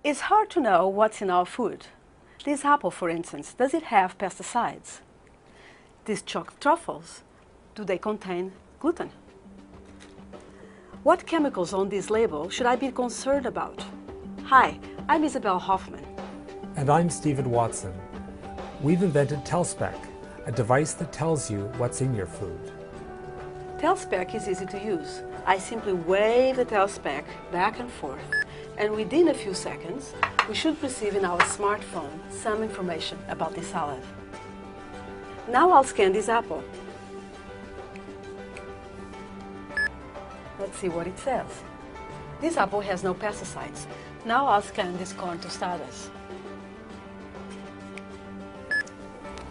It's hard to know what's in our food. This apple, for instance, does it have pesticides? These chocolate truffles, do they contain gluten? What chemicals on this label should I be concerned about? Hi, I'm Isabel Hoffman. And I'm Stephen Watson. We've invented TellSpec, a device that tells you what's in your food. TellSpec is easy to use. I simply wave the TellSpec back and forth, and within a few seconds, we should receive in our smartphone some information about this salad. Now I'll scan this apple. Let's see what it says. This apple has no pesticides. Now I'll scan this corn tostadas.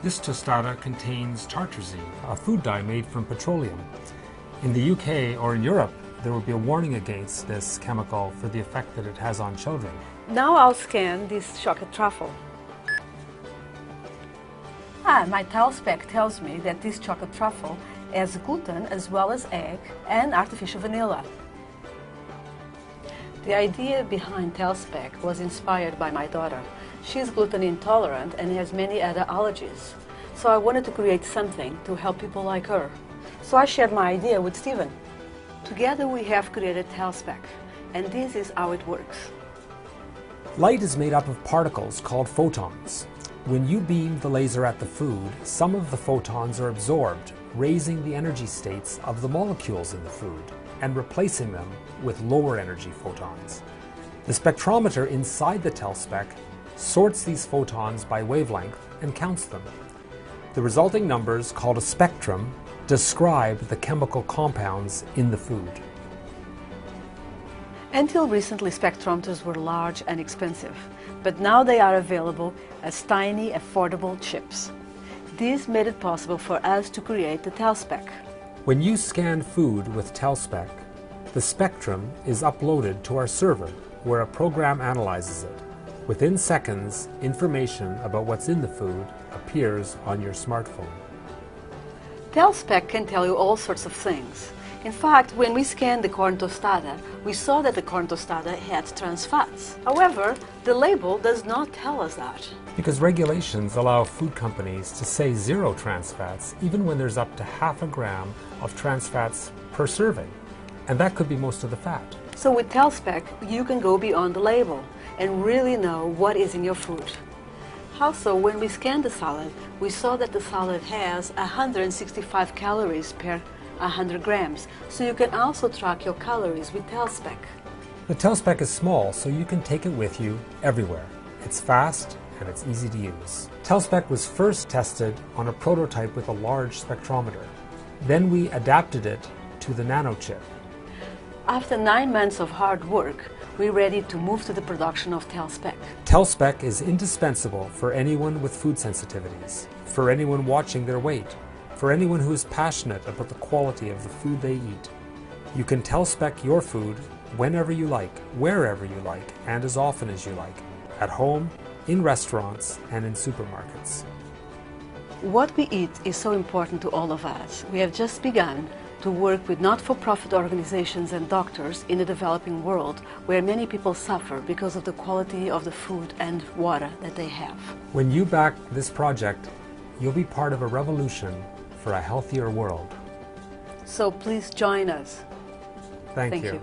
This tostada contains tartrazine, a food dye made from petroleum. In the UK or in Europe, there will be a warning against this chemical for the effect that it has on children. Now I'll scan this chocolate truffle. My TellSpec tells me that this chocolate truffle has gluten as well as egg and artificial vanilla. The idea behind TellSpec was inspired by my daughter. She's gluten intolerant and has many other allergies. So I wanted to create something to help people like her. So I shared my idea with Stephen. Together we have created TellSpec, and this is how it works. Light is made up of particles called photons. When you beam the laser at the food, some of the photons are absorbed, raising the energy states of the molecules in the food and replacing them with lower energy photons. The spectrometer inside the TellSpec sorts these photons by wavelength and counts them. The resulting numbers, called a spectrum, describe the chemical compounds in the food. Until recently, spectrometers were large and expensive, but now they are available as tiny, affordable chips. This made it possible for us to create the TellSpec. When you scan food with TellSpec, the spectrum is uploaded to our server, where a program analyzes it. Within seconds, information about what's in the food appears on your smartphone. TellSpec can tell you all sorts of things. In fact, when we scanned the corn tostada, we saw that the corn tostada had trans fats. However, the label does not tell us that. Because regulations allow food companies to say 0 trans fats, even when there's up to half a gram of trans fats per serving. And that could be most of the fat. So with TellSpec, you can go beyond the label and really know what is in your food. Also, when we scanned the salad, we saw that the salad has 165 calories per 100 grams, so you can also track your calories with TellSpec. The TellSpec is small, so you can take it with you everywhere. It's fast and it's easy to use. TellSpec was first tested on a prototype with a large spectrometer. Then we adapted it to the nanochip. After 9 months of hard work, we're ready to move to the production of TellSpec. TellSpec is indispensable for anyone with food sensitivities, for anyone watching their weight, for anyone who is passionate about the quality of the food they eat. You can TellSpec your food whenever you like, wherever you like, and as often as you like, at home, in restaurants, and in supermarkets. What we eat is so important to all of us. We have just begun to work with not-for-profit organizations and doctors in the developing world, where many people suffer because of the quality of the food and water that they have. When you back this project, you'll be part of a revolution for a healthier world. So please join us. Thank you. you.